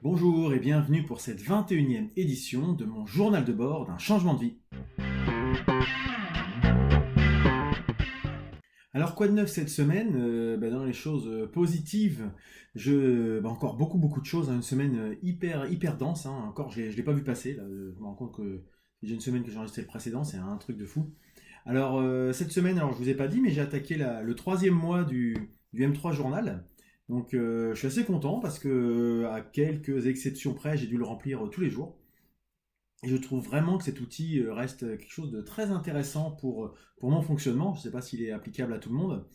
Bonjour et bienvenue pour cette 21e édition de mon journal de bord d'un changement de vie. Alors quoi de neuf cette semaine? Dans les choses positives, encore beaucoup de choses, hein, une semaine hyper dense, hein. Encore je l'ai pas vu passer, là, je me rends compte que j'ai une semaine que j'ai enregistré le précédent, c'est un truc de fou. Alors cette semaine, alors je vous ai pas dit, mais j'ai attaqué le troisième mois du M3 journal. Donc je suis assez content parce que à quelques exceptions près, j'ai dû le remplir tous les jours. Et je trouve vraiment que cet outil reste quelque chose de très intéressant pour mon fonctionnement. Je ne sais pas s'il est applicable à tout le monde.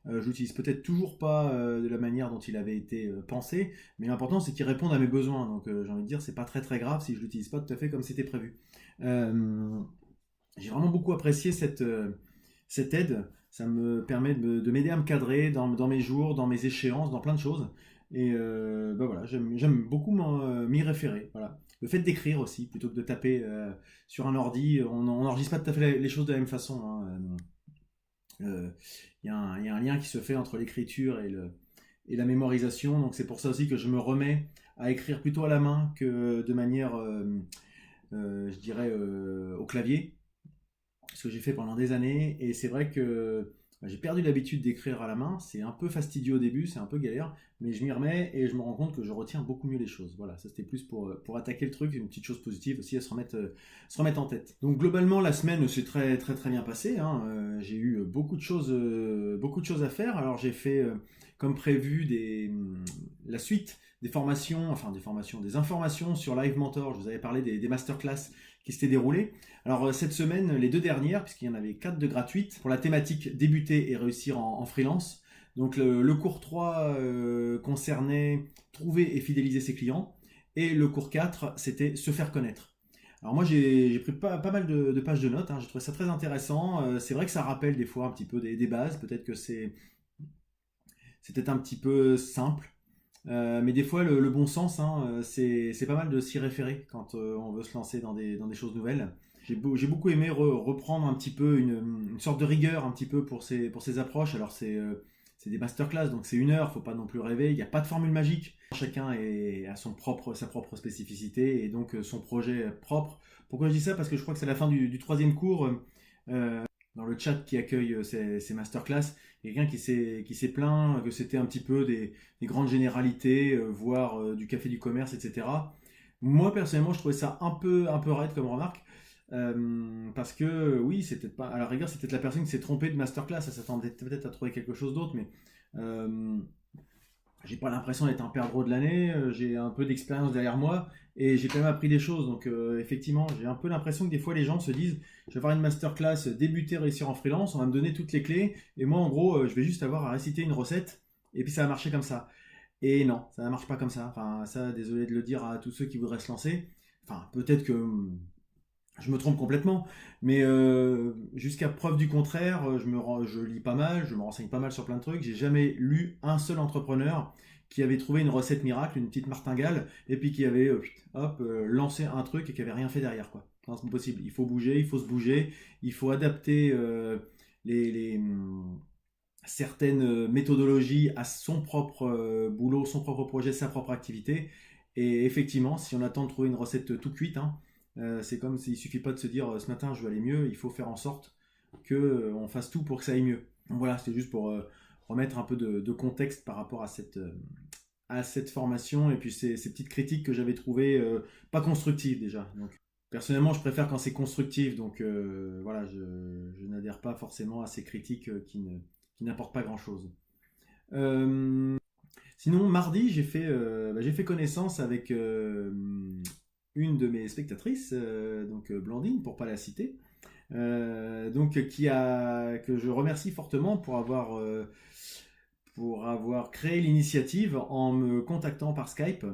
Je l'utilise peut-être toujours pas de la manière dont il avait été pensé, mais l'important c'est qu'il réponde à mes besoins. Donc j'ai envie de dire, c'est pas très grave si je l'utilise pas tout à fait comme c'était prévu. Euh, j'ai vraiment beaucoup apprécié cette aide. Ça me permet de m'aider à me cadrer dans mes jours, dans mes échéances, dans plein de choses. Et voilà, j'aime beaucoup m'y référer. Voilà. Le fait d'écrire aussi, plutôt que de taper sur un ordi, on n'enregistre pas tout à fait les choses de la même façon, hein. Il y a un lien qui se fait entre l'écriture et la mémorisation. Donc c'est pour ça aussi que je me remets à écrire plutôt à la main que de manière, je dirais, au clavier, ce que j'ai fait pendant des années. Et c'est vrai que j'ai perdu l'habitude d'écrire à la main. C'est un peu fastidieux au début, c'est un peu galère, mais je m'y remets et je me rends compte que je retiens beaucoup mieux les choses. Voilà, ça c'était plus pour attaquer le truc, une petite chose positive aussi à se remettre en tête. Donc globalement, la semaine s'est très bien passée, hein. J'ai eu beaucoup de choses à faire. Alors j'ai fait comme prévu la suite des informations sur Live Mentor. Je vous avais parlé des masterclass qui s'étaient déroulées. Alors cette semaine, les deux dernières, puisqu'il y en avait 4 de gratuites, pour la thématique débuter et réussir en freelance. Donc le cours 3 concernait trouver et fidéliser ses clients, et le cours 4, c'était se faire connaître. Alors moi j'ai pris pas mal de pages de notes, hein. J'ai trouvé ça très intéressant. C'est vrai que ça rappelle des fois un petit peu des bases, peut-être que c'est peut-être un petit peu simple. Mais des fois, le bon sens, hein, c'est pas mal de s'y référer quand on veut se lancer dans des choses nouvelles. J'ai beaucoup aimé reprendre un petit peu une sorte de rigueur un petit peu pour ces approches. Alors c'est des masterclass, donc c'est 1 heure, faut pas non plus rêver. Il n'y a pas de formule magique. Chacun a sa propre spécificité et donc son projet propre. Pourquoi je dis ça? Parce que je crois que c'est la fin du troisième cours. Dans le chat qui accueille ces masterclass, il y a quelqu'un qui s'est plaint que c'était un petit peu des grandes généralités, voire du café du commerce, etc. Moi, personnellement, je trouvais ça un peu raide comme remarque. Parce que oui, c'est peut-être pas. À la rigueur, c'est peut-être la personne qui s'est trompée de masterclass. Elle s'attendait peut-être à trouver quelque chose d'autre, mais euh, j'ai pas l'impression d'être un perdreau de l'année. J'ai un peu d'expérience derrière moi et j'ai quand même appris des choses. Donc, effectivement, j'ai un peu l'impression que des fois les gens se disent je vais avoir une masterclass débuter, réussir en freelance, on va me donner toutes les clés et moi, en gros, je vais juste avoir à réciter une recette et puis ça va marcher comme ça. Et non, ça ne marche pas comme ça. Enfin, ça, désolé de le dire à tous ceux qui voudraient se lancer. Enfin, peut-être que je me trompe complètement, mais jusqu'à preuve du contraire, je lis pas mal, je me renseigne pas mal sur plein de trucs. J'ai jamais lu un seul entrepreneur qui avait trouvé une recette miracle, une petite martingale, et puis qui avait lancé un truc et qui avait rien fait derrière, quoi. Non, c'est pas possible. Il faut bouger, il faut se bouger, il faut adapter certaines méthodologies à son propre boulot, son propre projet, sa propre activité. Et effectivement, si on attend de trouver une recette tout cuite, hein, c'est comme s'il suffit pas de se dire ce matin je veux aller mieux, il faut faire en sorte que on fasse tout pour que ça aille mieux. Donc voilà, c'était juste pour remettre un peu de contexte par rapport à cette formation et puis ces petites critiques que j'avais trouvées pas constructives déjà. Donc personnellement, je préfère quand c'est constructif, donc voilà, je n'adhère pas forcément à ces critiques qui n'apportent pas grand-chose. Euh, Sinon, mardi, j'ai fait connaissance avec une de mes spectatrices, Blandine, pour pas la citer, que je remercie fortement pour avoir créé l'initiative en me contactant par Skype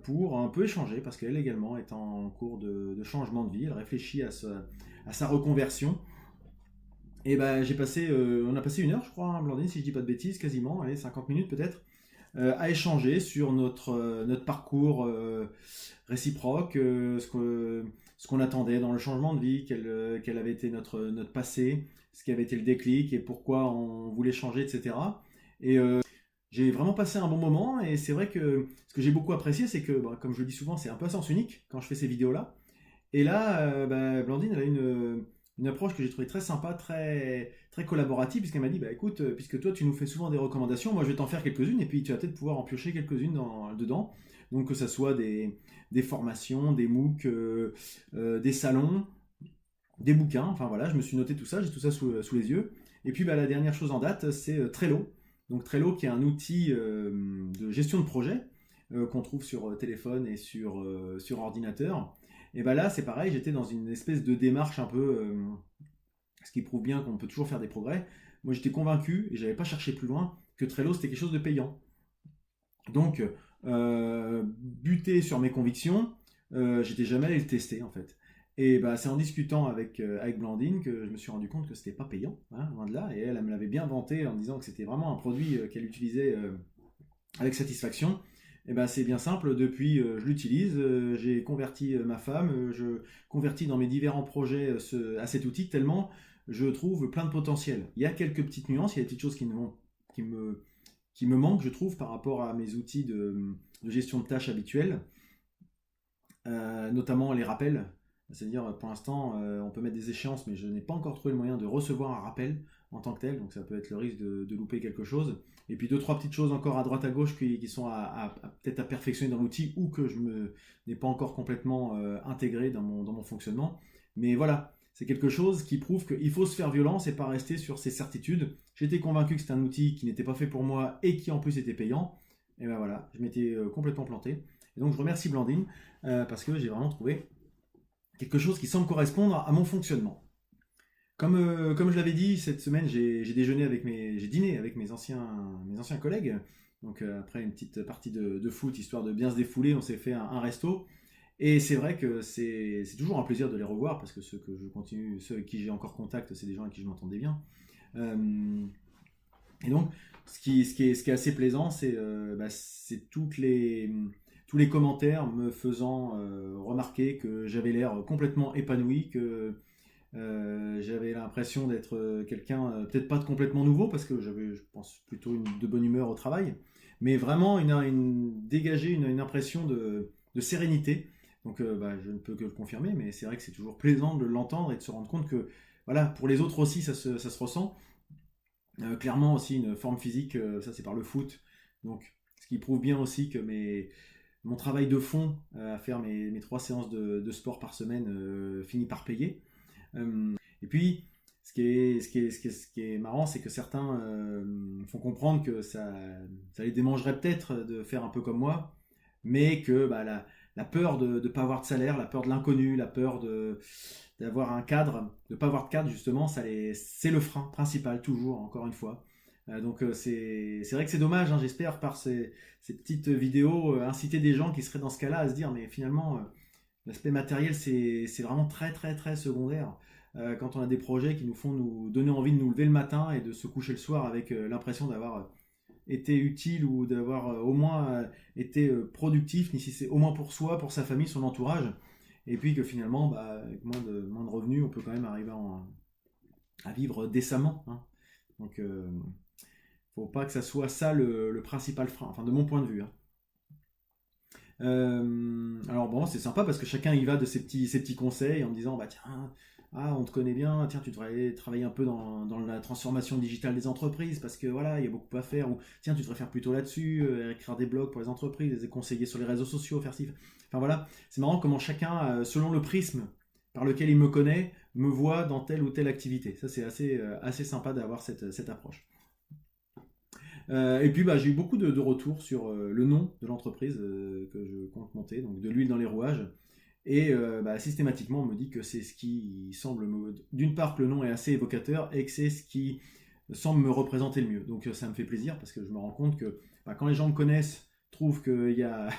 pour un peu échanger, parce qu'elle également est en cours de changement de vie, elle réfléchit à sa reconversion. Et ben on a passé 1 heure, je crois, hein, Blandine, si je dis pas de bêtises, quasiment, allez, 50 minutes peut-être, à échanger sur notre parcours réciproque, ce qu'on attendait dans le changement de vie, quel avait été notre passé, ce qui avait été le déclic et pourquoi on voulait changer, etc. Et j'ai vraiment passé un bon moment et c'est vrai que ce que j'ai beaucoup apprécié, c'est que, bah, comme je le dis souvent, c'est un peu à sens unique quand je fais ces vidéos-là. Et là, bah, Blandine, elle a une approche que j'ai trouvée très sympa, très, très collaborative, puisqu'elle m'a dit, bah écoute, puisque toi tu nous fais souvent des recommandations, moi je vais t'en faire quelques-unes, et puis tu vas peut-être pouvoir en piocher quelques-unes dedans. Donc que ça soit des formations, des MOOC, des salons, des bouquins, enfin voilà, je me suis noté tout ça, j'ai tout ça sous les yeux. Et puis bah, la dernière chose en date, c'est Trello. Donc Trello qui est un outil de gestion de projet qu'on trouve sur téléphone et sur ordinateur. Et bah là c'est pareil, j'étais dans une espèce de démarche un peu, ce qui prouve bien qu'on peut toujours faire des progrès. Moi j'étais convaincu, et j'avais pas cherché plus loin, que Trello c'était quelque chose de payant. Donc buté sur mes convictions, j'étais jamais allé le tester en fait. Et bah, c'est en discutant avec Blandine que je me suis rendu compte que c'était pas payant, hein, loin de là. Et elle me l'avait bien vanté en disant que c'était vraiment un produit qu'elle utilisait avec satisfaction. Et ben c'est bien simple, depuis je l'utilise, j'ai converti ma femme, je convertis dans mes différents projets à cet outil tellement je trouve plein de potentiel. Il y a quelques petites nuances, il y a des petites choses qui me, qui me manquent, je trouve, par rapport à mes outils de gestion de tâches habituels, notamment les rappels. C'est-à-dire, pour l'instant, on peut mettre des échéances, mais je n'ai pas encore trouvé le moyen de recevoir un rappel en tant que tel, donc ça peut être le risque de louper quelque chose. Et puis deux, trois petites choses encore à droite à gauche qui sont peut-être à perfectionner dans l'outil ou que je n'ai pas encore complètement intégré dans mon fonctionnement. Mais voilà, c'est quelque chose qui prouve qu'il faut se faire violence et pas rester sur ses certitudes. J'étais convaincu que c'était un outil qui n'était pas fait pour moi et qui en plus était payant. Et ben voilà, je m'étais complètement planté. Et donc je remercie Blandine parce que j'ai vraiment trouvé quelque chose qui semble correspondre à mon fonctionnement. Comme je l'avais dit, cette semaine, j'ai dîné avec mes anciens collègues. Donc après une petite partie de foot, histoire de bien se défouler, on s'est fait un resto. Et c'est vrai que c'est toujours un plaisir de les revoir parce que ceux avec qui j'ai encore contact, c'est des gens avec qui je m'entendais bien. Euh, et donc, ce qui est assez plaisant, c'est tous les commentaires me faisant remarquer que j'avais l'air complètement épanoui, que j'avais l'impression d'être quelqu'un, peut-être pas de complètement nouveau, parce que j'avais, je pense, plutôt de bonne humeur au travail, mais vraiment dégager une impression de sérénité. Donc bah, je ne peux que le confirmer, mais c'est vrai que c'est toujours plaisant de l'entendre et de se rendre compte que voilà, pour les autres aussi, ça se ressent. Clairement aussi une forme physique, ça c'est par le foot. Donc ce qui prouve bien aussi que mon travail de fond à faire mes 3 séances de sport par semaine finit par payer. Et puis, ce qui est marrant, c'est que certains font comprendre que ça les démangerait peut-être de faire un peu comme moi, mais que bah, la peur de ne pas avoir de salaire, la peur de l'inconnu, la peur d'avoir un cadre, de ne pas avoir de cadre, justement, c'est le frein principal, toujours, encore une fois. Donc c'est vrai que c'est dommage, hein, j'espère par ces petites vidéos inciter des gens qui seraient dans ce cas-là à se dire mais finalement l'aspect matériel, c'est vraiment très très très secondaire. Quand on a des projets qui nous font nous donner envie de nous lever le matin et de se coucher le soir avec l'impression d'avoir été utile ou d'avoir au moins été productif, ni si c'est au moins pour soi, pour sa famille, son entourage. Et puis que finalement, bah, avec moins de revenus, on peut quand même arriver à vivre décemment, hein. Donc, faut pas que ça soit ça le principal frein, enfin de mon point de vue, hein. Alors bon, c'est sympa parce que chacun y va de ses petits conseils en me disant bah tiens, ah, on te connaît bien, tiens, tu devrais travailler un peu dans la transformation digitale des entreprises parce que voilà, il y a beaucoup à faire, ou tiens, tu devrais faire plutôt là-dessus, écrire des blogs pour les entreprises, les conseiller sur les réseaux sociaux, faire ci. Enfin voilà, c'est marrant comment chacun, selon le prisme par lequel il me connaît, me voit dans telle ou telle activité. Ça, c'est assez sympa d'avoir cette approche. Et puis bah, j'ai eu beaucoup de retours sur le nom de l'entreprise que je compte monter, donc de l'huile dans les rouages. Et bah, systématiquement, on me dit que c'est ce qui semble d'une part que le nom est assez évocateur et que c'est ce qui semble me représenter le mieux. Donc ça me fait plaisir parce que je me rends compte que bah, quand les gens me connaissent, trouvent qu'il n'y a,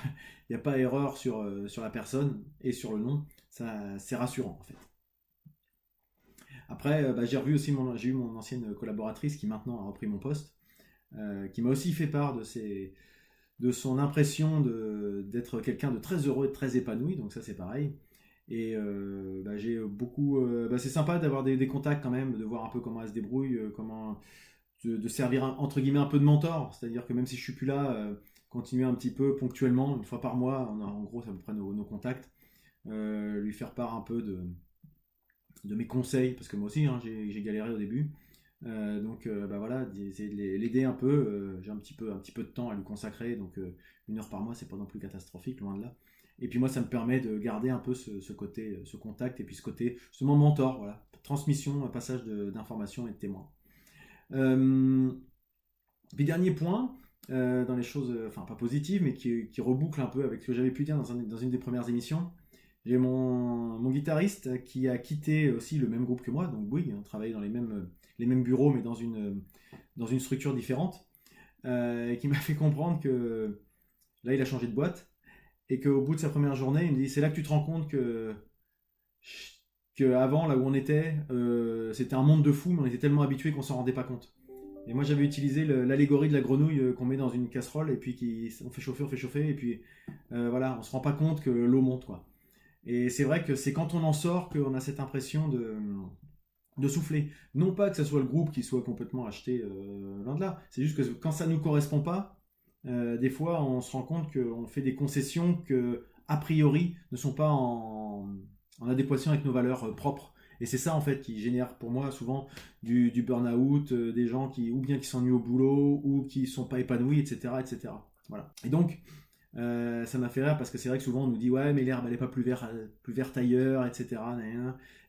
il y a pas erreur sur la personne et sur le nom, ça, c'est rassurant en fait. Après, bah, j'ai eu mon ancienne collaboratrice qui maintenant a repris mon poste, qui m'a aussi fait part de son impression d'être quelqu'un de très heureux et de très épanoui, donc ça c'est pareil. Et bah, j'ai beaucoup. Bah, c'est sympa d'avoir des contacts quand même, de voir un peu comment elle se débrouille, comment. de servir entre guillemets un peu de mentor, c'est-à-dire que même si je suis plus là, continuer un petit peu ponctuellement, une fois par mois, on a en gros c'est à peu près nos contacts, lui faire part un peu de mes conseils, parce que moi aussi hein, j'ai galéré au début. Donc bah voilà, essayer de l'aider un peu. J'ai un petit peu de temps à lui consacrer, donc 1 heure par mois, c'est pas non plus catastrophique, loin de là. Et puis moi, ça me permet de garder un peu ce côté, ce contact, et puis ce côté, justement, mentor, voilà, transmission, un passage d'informations et de témoins. Euh, Puis dernier point, dans les choses, enfin pas positives, mais qui reboucle un peu avec ce que j'avais pu dire dans une des premières émissions. J'ai mon guitariste qui a quitté aussi le même groupe que moi, donc Bouygues, on travaillait dans les mêmes bureaux, mais dans une structure différente, et qui m'a fait comprendre que là, il a changé de boîte, et qu'au bout de sa première journée, il me dit, c'est là que tu te rends compte que avant, là où on était, c'était un monde de fous, mais on était tellement habitués qu'on s'en rendait pas compte. Et moi, j'avais utilisé l'allégorie de la grenouille qu'on met dans une casserole, et puis on fait chauffer, et puis voilà, on se rend pas compte que l'eau monte, quoi. Et c'est vrai que c'est quand on en sort qu'on a cette impression de souffler. Non pas que ce soit le groupe qui soit complètement acheté, loin de là. C'est juste que quand ça ne nous correspond pas, des fois on se rend compte qu'on fait des concessions que, a priori, ne sont pas en adéquation avec nos valeurs propres. Et c'est ça en fait qui génère pour moi souvent du burn-out, des gens qui ou bien qui s'ennuient au boulot ou qui ne sont pas épanouis, etc., etc. Voilà. Et donc ça m'a fait rire parce que c'est vrai que souvent on nous dit ouais mais l'herbe elle est pas plus verte ailleurs, etc.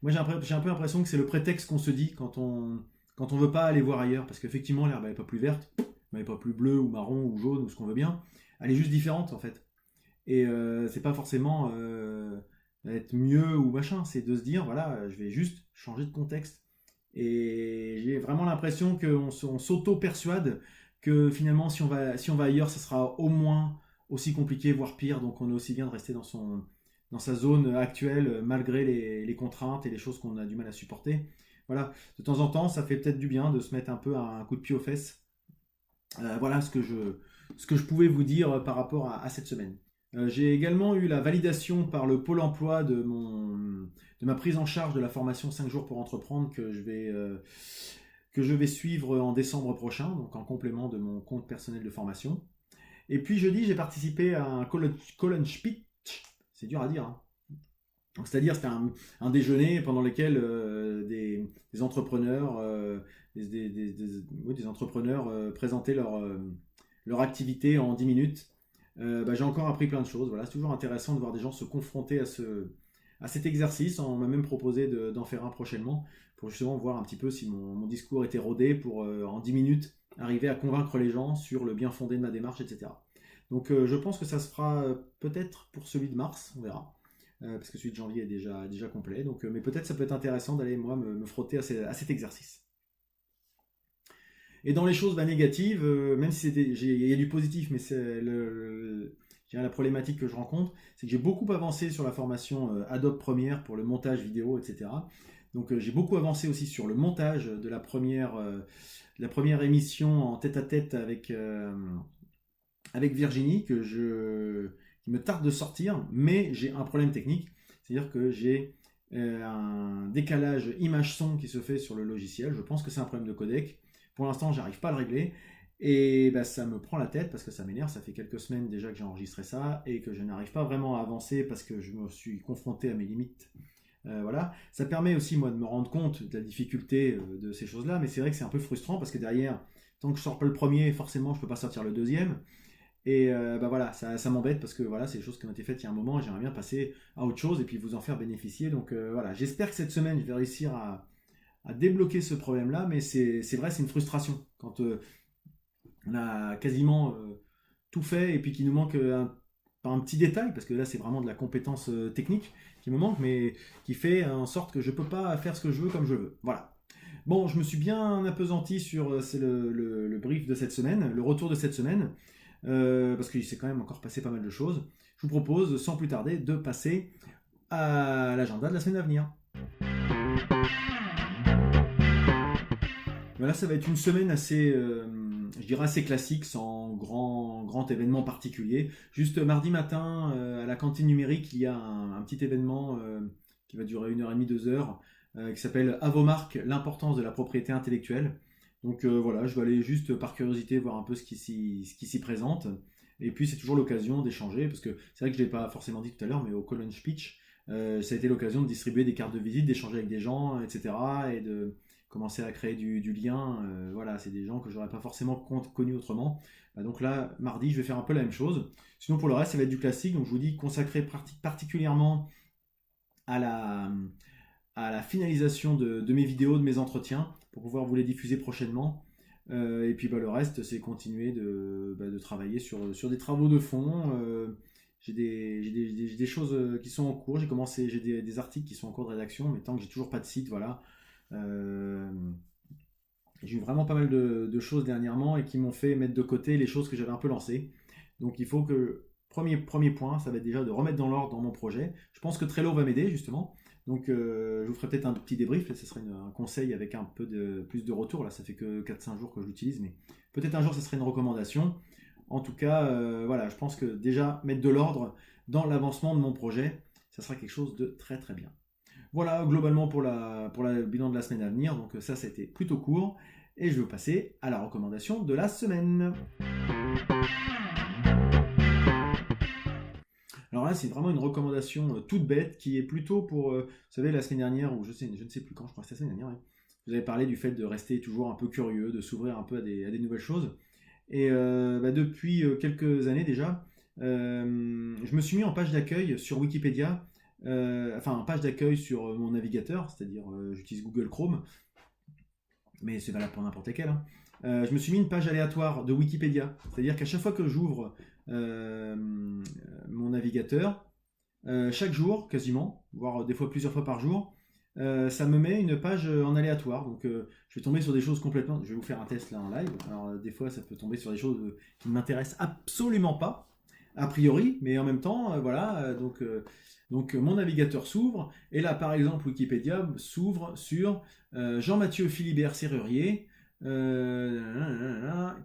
Moi j'ai un peu l'impression que c'est le prétexte qu'on se dit quand on veut pas aller voir ailleurs, parce qu'effectivement l'herbe elle est pas plus verte, elle est pas plus bleue ou marron ou jaune ou ce qu'on veut bien, elle est juste différente en fait. Et c'est pas forcément être mieux ou machin, c'est de se dire voilà je vais juste changer de contexte. Et j'ai vraiment l'impression on s'auto-persuade que finalement si on va ailleurs, ça sera au moins aussi compliqué, voire pire. Donc on est aussi bien de rester dans sa zone actuelle, malgré les contraintes et les choses qu'on a du mal à supporter. Voilà, de temps en temps, ça fait peut-être du bien de se mettre un peu un coup de pied aux fesses. Voilà ce que je pouvais vous dire par rapport à cette semaine. J'ai également eu la validation par le Pôle emploi de ma prise en charge de la formation 5 jours pour entreprendre que je vais suivre en décembre prochain, donc en complément de mon compte personnel de formation. Et puis jeudi, j'ai participé à un Kollenspitch, c'est dur à dire, hein. C'est-à-dire c'était un déjeuner pendant lequel des entrepreneurs, oui, des entrepreneurs présentaient leur activité en 10 minutes. Bah, j'ai encore appris plein de choses. Voilà, c'est toujours intéressant de voir des gens se confronter à cet exercice. On m'a même proposé d'en faire un prochainement pour justement voir un petit peu si mon discours était rodé pour en 10 minutes arriver à convaincre les gens sur le bien fondé de ma démarche, etc. Donc je pense que ça se fera peut-être pour celui de mars, on verra. Parce que celui de janvier est déjà complet. Donc, mais peut-être ça peut être intéressant d'aller moi me frotter à cet exercice. Et dans les choses négatives, même si il y a du positif, mais c'est la problématique que je rencontre, c'est que j'ai beaucoup avancé sur la formation Adobe Premiere pour le montage vidéo, etc. Donc j'ai beaucoup avancé aussi sur le montage de la première émission en tête-à-tête avec Virginie qui me tarde de sortir, mais j'ai un problème technique, c'est-à-dire que j'ai un décalage image-son qui se fait sur le logiciel. Je pense que c'est un problème de codec. Pour l'instant, j'arrive pas à le régler. Et bah, ça me prend la tête parce que ça m'énerve. Ça fait quelques semaines déjà que j'ai enregistré ça et que je n'arrive pas vraiment à avancer parce que je me suis confronté à mes limites. Voilà. Ça permet aussi, moi, de me rendre compte de la difficulté de ces choses-là. Mais c'est vrai que c'est un peu frustrant parce que derrière, tant que je sors pas le premier, forcément, je peux pas sortir le deuxième. Et bah voilà, ça m'embête parce que voilà, c'est des choses qui ont été faites il y a un moment et j'aimerais bien passer à autre chose et puis vous en faire bénéficier. Donc voilà, j'espère que cette semaine, je vais réussir à débloquer ce problème-là, mais c'est vrai, c'est une frustration quand on a quasiment tout fait et puis qu'il nous manque pas un petit détail, parce que là c'est vraiment de la compétence technique qui me manque, mais qui fait en sorte que je peux pas faire ce que je veux comme je veux. Voilà. Bon, je me suis bien appesanti sur c'est le brief de cette semaine, le retour de cette semaine, parce qu'il s'est quand même encore passé pas mal de choses. Je vous propose, sans plus tarder, de passer à l'agenda de la semaine à venir. Là, ça va être une semaine assez, je dirais assez classique, sans grand événement particulier. Juste mardi matin, à la cantine numérique, il y a un petit événement qui va durer 1 heure et demie, 2 heures, qui s'appelle À vos marques, l'importance de la propriété intellectuelle. Donc voilà, je vais aller juste par curiosité voir un peu ce qui s'y présente. Et puis c'est toujours l'occasion d'échanger, parce que c'est vrai que je ne l'ai pas forcément dit tout à l'heure, mais au Cologne Speech, ça a été l'occasion de distribuer des cartes de visite, d'échanger avec des gens, etc. Et de commencer à créer du lien. Voilà, c'est des gens que je n'aurais pas forcément connus autrement. Donc là, mardi, je vais faire un peu la même chose. Sinon, pour le reste, ça va être du classique. Donc je vous dis, consacré particulièrement à la finalisation de mes vidéos, de mes entretiens, pour pouvoir vous les diffuser prochainement. Et puis le reste, c'est continuer de travailler sur des travaux de fond. J'ai des choses qui sont en cours. J'ai des articles qui sont en cours de rédaction, mais tant que j'ai toujours pas de site, voilà. Euh, j'ai eu vraiment pas mal de choses dernièrement et qui m'ont fait mettre de côté les choses que j'avais un peu lancées. Donc il faut que, premier point, ça va être déjà de remettre dans l'ordre dans mon projet. Je pense que Trello va m'aider justement. Donc je vous ferai peut-être un petit débrief, là, ce serait un conseil avec un peu plus de retour. Là, ça fait que 4-5 jours que je l'utilise, mais peut-être un jour, ce serait une recommandation. En tout cas, voilà, je pense que déjà mettre de l'ordre dans l'avancement de mon projet, ça sera quelque chose de très très bien. Voilà, globalement pour le bilan de la semaine à venir. Donc ça a été plutôt court. Et je vais passer à la recommandation de la semaine. Alors là, c'est vraiment une recommandation toute bête qui est plutôt pour, vous savez, la semaine dernière, ou je ne sais plus quand, je crois que c'était la semaine dernière, ouais, vous avez parlé du fait de rester toujours un peu curieux, de s'ouvrir un peu à des nouvelles choses. Et depuis quelques années déjà, je me suis mis en page d'accueil sur Wikipédia, enfin en page d'accueil sur mon navigateur, c'est-à-dire j'utilise Google Chrome, mais c'est valable pour n'importe lequel, hein. Je me suis mis une page aléatoire de Wikipédia, c'est-à-dire qu'à chaque fois que j'ouvre euh, mon navigateur, chaque jour quasiment, voire des fois plusieurs fois par jour, ça me met une page en aléatoire. Donc je vais tomber sur des choses complètement. Je vais vous faire un test là en live. Alors des fois ça peut tomber sur des choses qui ne m'intéressent absolument pas, a priori, mais en même temps, voilà. Donc mon navigateur s'ouvre, et là par exemple Wikipédia s'ouvre sur Jean-Mathieu Philibert Serrurier,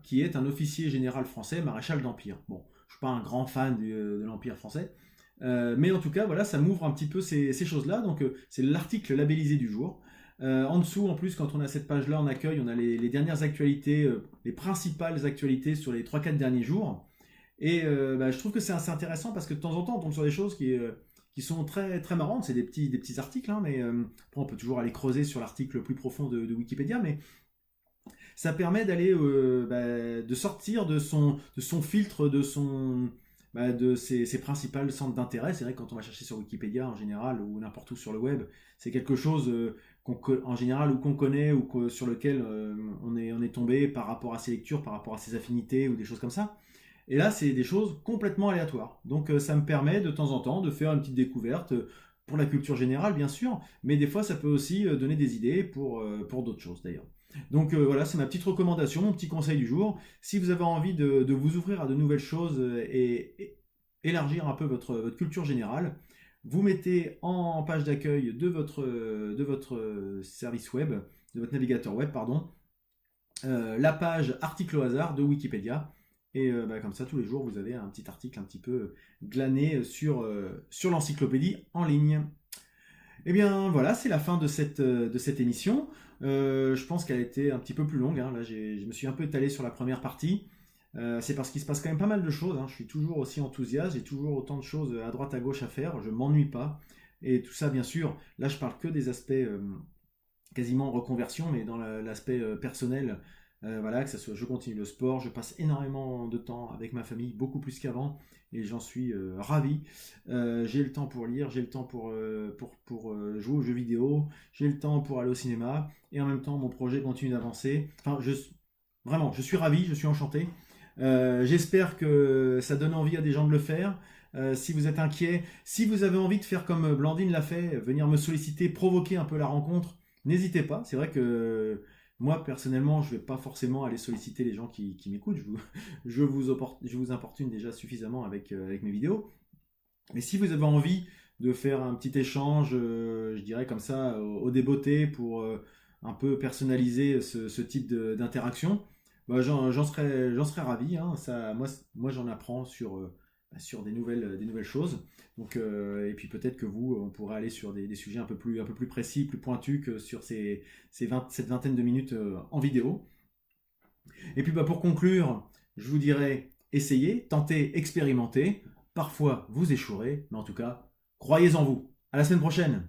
qui est un officier général français, maréchal d'Empire. Bon, je suis pas un grand fan de l'Empire français, mais en tout cas, voilà, ça m'ouvre un petit peu ces choses-là. Donc, c'est l'article labellisé du jour. En dessous, en plus, quand on a cette page-là en accueil, on a les dernières actualités, les principales actualités sur les 3-4 derniers jours. Et je trouve que c'est assez intéressant parce que de temps en temps, on tombe sur des choses qui sont très, très marrantes. C'est des petits articles, hein, mais après, on peut toujours aller creuser sur l'article plus profond de Wikipédia. Mais ça permet d'aller de sortir de son filtre, de ses principales centres d'intérêt. C'est vrai que quand on va chercher sur Wikipédia en général ou n'importe où sur le web, c'est quelque chose en général ou qu'on connaît ou sur lequel on est tombé par rapport à ses lectures, par rapport à ses affinités ou des choses comme ça. Et là, c'est des choses complètement aléatoires. Donc ça me permet de temps en temps de faire une petite découverte pour la culture générale, bien sûr, mais des fois, ça peut aussi donner des idées pour d'autres choses d'ailleurs. Donc voilà, c'est ma petite recommandation, mon petit conseil du jour. Si vous avez envie de vous ouvrir à de nouvelles choses et élargir un peu votre culture générale, vous mettez en page d'accueil de votre service web, de votre navigateur web, pardon, la page article au hasard de Wikipédia. Et comme ça, tous les jours, vous avez un petit article un petit peu glané sur l'encyclopédie en ligne. Eh bien voilà, c'est la fin de cette émission. Je pense qu'elle a été un petit peu plus longue, hein. Là, je me suis un peu étalé sur la première partie. C'est parce qu'il se passe quand même pas mal de choses, hein. Je suis toujours aussi enthousiaste, j'ai toujours autant de choses à droite à gauche à faire, je m'ennuie pas. Et tout ça, bien sûr, là je parle que des aspects quasiment reconversion, mais dans l'aspect personnel, voilà, que ça soit, je continue le sport, je passe énormément de temps avec ma famille, beaucoup plus qu'avant, et j'en suis ravi. J'ai le temps pour lire, j'ai le temps pour jouer aux jeux vidéo, j'ai le temps pour aller au cinéma, et en même temps, mon projet continue d'avancer. Enfin, vraiment, je suis ravi, je suis enchanté. J'espère que ça donne envie à des gens de le faire. Si vous êtes inquiet, si vous avez envie de faire comme Blandine l'a fait, venir me solliciter, provoquer un peu la rencontre, n'hésitez pas. C'est vrai que moi, personnellement, je ne vais pas forcément aller solliciter les gens qui m'écoutent. Je vous importune déjà suffisamment avec mes vidéos. Mais si vous avez envie de faire un petit échange, je dirais comme ça, au débeauté pour un peu personnaliser ce type d'interaction, j'en serais ravi, hein. Moi, j'en apprends sur des nouvelles choses. Donc, et puis peut-être que vous, on pourrait aller sur des sujets un peu plus précis, plus pointus que sur cette vingtaine de minutes en vidéo. Et puis pour conclure, je vous dirais, essayez, tentez, expérimentez. Parfois, vous échouerez, mais en tout cas, croyez en vous. À la semaine prochaine.